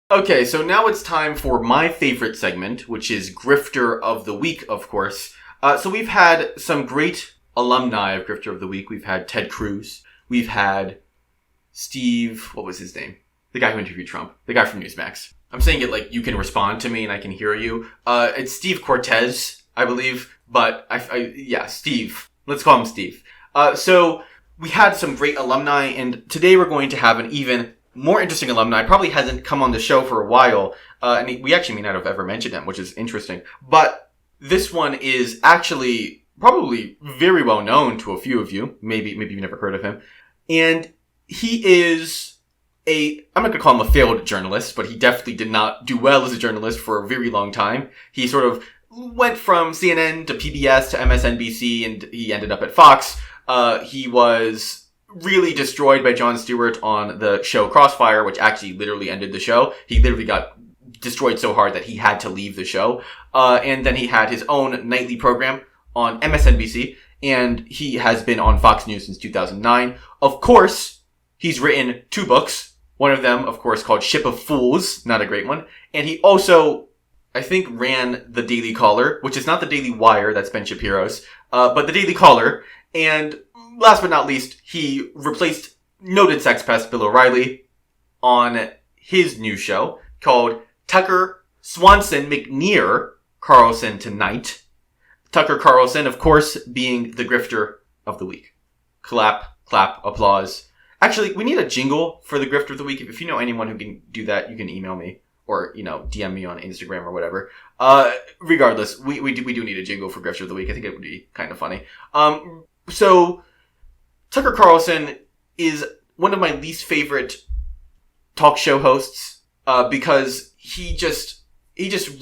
Okay, so now it's time for my favorite segment, which is Grifter of the Week, of course. So we've had some great alumni of Grifter of the Week. We've had Ted Cruz. We've had Steve, what was his name? The guy who interviewed Trump. The guy from Newsmax. I'm saying it like you can respond to me and I can hear you. It's Steve Cortez, I believe. But, yeah, Steve. Let's call him Steve. So we had some great alumni, and today we're going to have an even more interesting alumni. Probably hasn't come on the show for a while, and we actually may not have ever mentioned him, which is interesting. But this one is actually probably very well known to a few of you. Maybe you've never heard of him. And he is I'm not going to call him a failed journalist, but he definitely did not do well as a journalist for a very long time. He sort of went from CNN to PBS to MSNBC, and he ended up at Fox. He was really destroyed by Jon Stewart on the show Crossfire, which actually literally ended the show. He literally got destroyed so hard that he had to leave the show. And then he had his own nightly program on MSNBC, and he has been on Fox News since 2009. Of course, he's written 2 books. One of them, of course, called Ship of Fools, not a great one. And he also, I think, ran the Daily Caller, which is not the Daily Wire, that's Ben Shapiro's, but the Daily Caller. And last but not least, he replaced noted sex pest Bill O'Reilly on his new show called Tucker Swanson McNear Carlson Tonight. Tucker Carlson, of course, being the Grifter of the Week. Clap, applause. Actually, we need a jingle for the Grifter of the Week. If you know anyone who can do that, you can email me or, DM me on Instagram or whatever. Regardless, we do need a jingle for Grifter of the Week. I think it would be kind of funny. So Tucker Carlson is one of my least favorite talk show hosts, because he just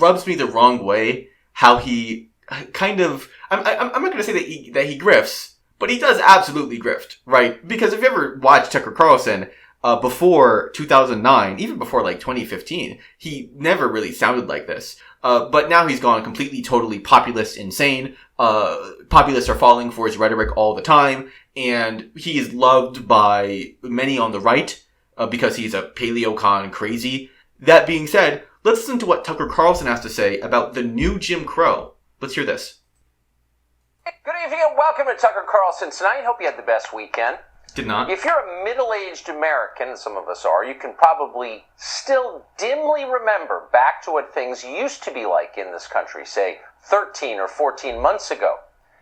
rubs me the wrong way. How he kind of, I'm not going to say that he grifts, but he does absolutely grift, right? Because if you ever watched Tucker Carlson, before 2009, even before like 2015, he never really sounded like this. But now he's gone completely, totally populist insane. Populists are falling for his rhetoric all the time, and he is loved by many on the right, because he's a paleocon crazy. That being said, let's listen to what Tucker Carlson has to say about the new Jim Crow. Let's hear this. Good evening and welcome to Tucker Carlson Tonight. Hope you had the best weekend. Did not. If you're a middle-aged American, and some of us are, you can probably still dimly remember back to what things used to be like in this country, say 13 or 14 months ago.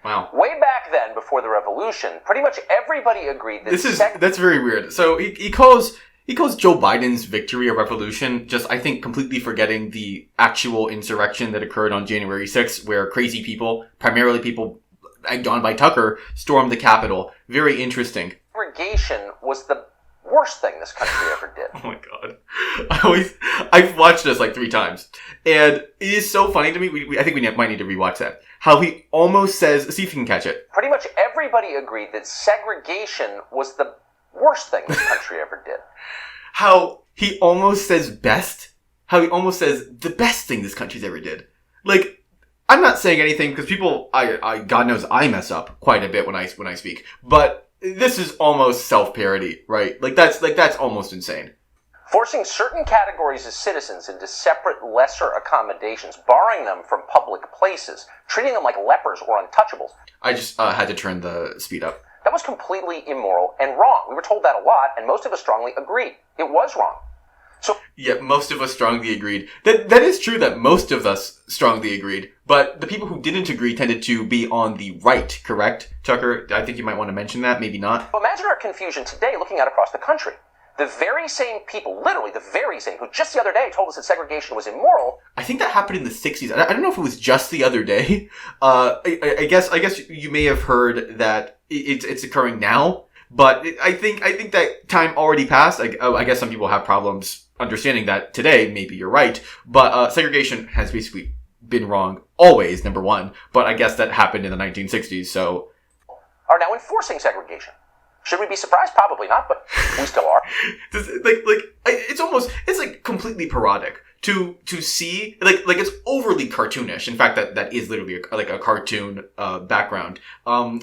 Wow. Way back then, before the revolution, pretty much everybody agreed that that's very weird. So he calls Joe Biden's victory a revolution, just, I think, completely forgetting the actual insurrection that occurred on January 6th, where crazy people, primarily people egged on by Tucker, stormed the Capitol. Very interesting. Segregation was the worst thing this country ever did. Oh my god. I've watched this like 3 times. And it is so funny to me. I think we might need to rewatch that. How he almost says, see if you can catch it. Pretty much everybody agreed that segregation was the worst thing this country ever did. How he almost says best. How he almost says the best thing this country's ever did. Like, I'm not saying anything because people, God knows I mess up quite a bit when I speak. But this is almost self-parody, right? Like that's almost insane. Forcing certain categories of citizens into separate, lesser accommodations, barring them from public places, treating them like lepers or untouchables. I just had to turn the speed up. That was completely immoral and wrong. We were told that a lot, and most of us strongly agreed. It was wrong. So yeah, most of us strongly agreed. That is true that most of us strongly agreed, but the people who didn't agree tended to be on the right, correct? Tucker, I think you might want to mention that, maybe not. Imagine our confusion today looking out across the country. The very same people, literally the very same, who just the other day told us that segregation was immoral. I think that happened in the 60s. I don't know if it was just the other day. I guess you may have heard that it's occurring now, but I think that time already passed. I guess some people have problems understanding that today. Maybe you're right, but segregation has basically been wrong always, number one. But I guess that happened in the 1960s, so are now enforcing segregation. Should we be surprised? Probably not, but we still are. It's like completely parodic to see, like it's overly cartoonish. In fact, that is literally a cartoon background.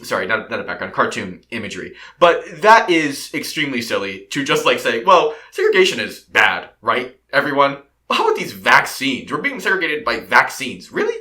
Sorry, not a background, cartoon imagery. But that is extremely silly to just say, well, segregation is bad, right? Everyone, How about these vaccines? We're being segregated by vaccines. Really?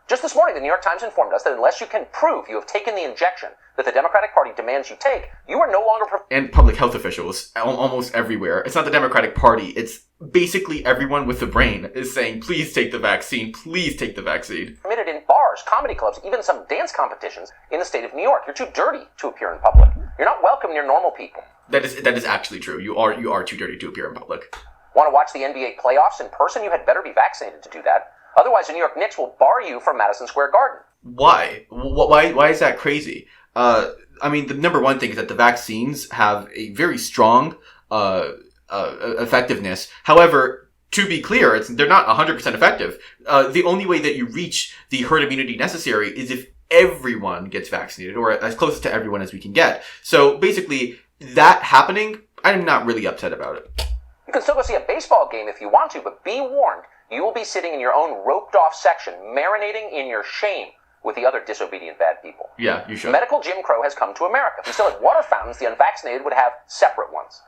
Just this morning, the New York Times informed us that unless you can prove you have taken the injection that the Democratic Party demands you take, you are no longer... And public health officials almost everywhere. It's not the Democratic Party. It's basically everyone with a brain is saying, please take the vaccine. Please take the vaccine. ...permitted in bars, comedy clubs, even some dance competitions in the state of New York. You're too dirty to appear in public. You're not welcome near normal people. That is actually true. You are too dirty to appear in public. Want to watch the NBA playoffs in person? You had better be vaccinated to do that. Otherwise, the New York Knicks will bar you from Madison Square Garden. Why? Why is that crazy? I mean, the number one thing is that the vaccines have a very strong effectiveness. However, to be clear, they're not 100% effective. The only way that you reach the herd immunity necessary is if everyone gets vaccinated, or as close to everyone as we can get. So basically, that happening, I'm not really upset about it. You can still go see a baseball game if you want to, but be warned. You will be sitting in your own roped-off section, marinating in your shame with the other disobedient bad people. Yeah, you should. Medical Jim Crow has come to America. If we still had water fountains, the unvaccinated would have separate ones.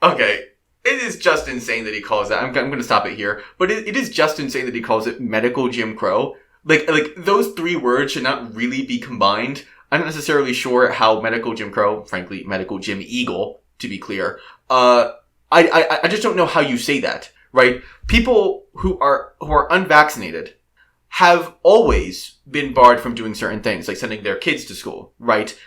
Okay, it is just insane that he calls that. I'm going to stop it here. But it is just insane that he calls it medical Jim Crow. Like those three words should not really be combined. I'm not necessarily sure how medical Jim Crow, frankly, medical Jim Eagle, to be clear. I just don't know how you say that. Right? People who are unvaccinated have always been barred from doing certain things, like sending their kids to school, right?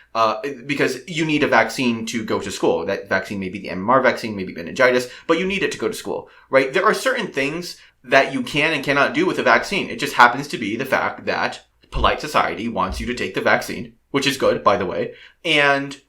Because you need a vaccine to go to school. That vaccine may be the MMR vaccine, maybe meningitis, but you need it to go to school, right? There are certain things that you can and cannot do with a vaccine. It just happens to be the fact that polite society wants you to take the vaccine, which is good, by the way. And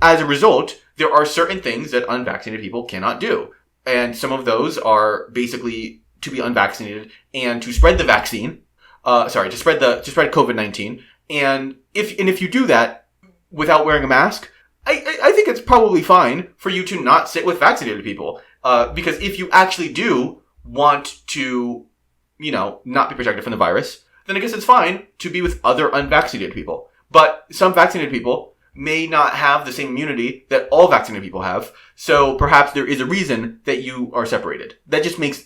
as a result, there are certain things that unvaccinated people cannot do. And some of those are basically to be unvaccinated and to spread the vaccine. To spread COVID-19. And if you do that without wearing a mask, I think it's probably fine for you to not sit with vaccinated people. Because if you actually do want to, not be protected from the virus, then I guess it's fine to be with other unvaccinated people. But some vaccinated people may not have the same immunity that all vaccinated people have. So perhaps there is a reason that you are separated. That just makes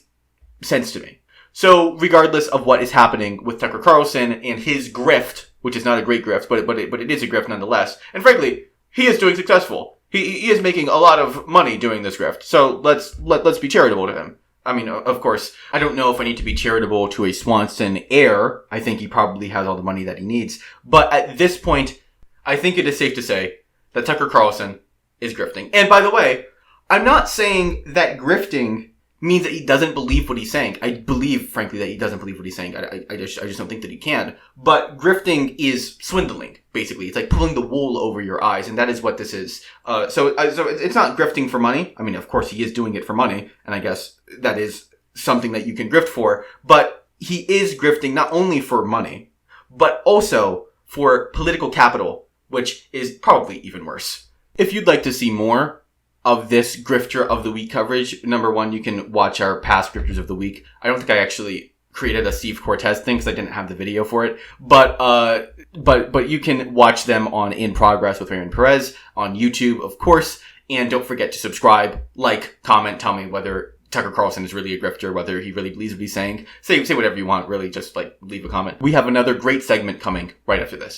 sense to me. So regardless of what is happening with Tucker Carlson and his grift, which is not a great grift, but it is a grift nonetheless. And frankly, he is doing successful. He is making a lot of money doing this grift. So let's be charitable to him. I mean, of course, I don't know if I need to be charitable to a Swanson heir. I think he probably has all the money that he needs. But at this point, I think it is safe to say that Tucker Carlson is grifting. And by the way, I'm not saying that grifting means that he doesn't believe what he's saying. I believe, frankly, that he doesn't believe what he's saying. I just don't think that he can. But grifting is swindling, basically. It's like pulling the wool over your eyes, and that is what this is. So it's not grifting for money. I mean, of course, he is doing it for money, and I guess that is something that you can grift for. But he is grifting not only for money, but also for political capital, which is probably even worse. If you'd like to see more of this Grifter of the Week coverage, number one, you can watch our past Grifters of the Week. I don't think I actually created a Steve Cortez thing because I didn't have the video for it. But you can watch them on In Progress with Raymond Perez on YouTube, of course. And don't forget to subscribe, like, comment, tell me whether Tucker Carlson is really a grifter, whether he really believes what he's saying. Say whatever you want, really, just leave a comment. We have another great segment coming right after this.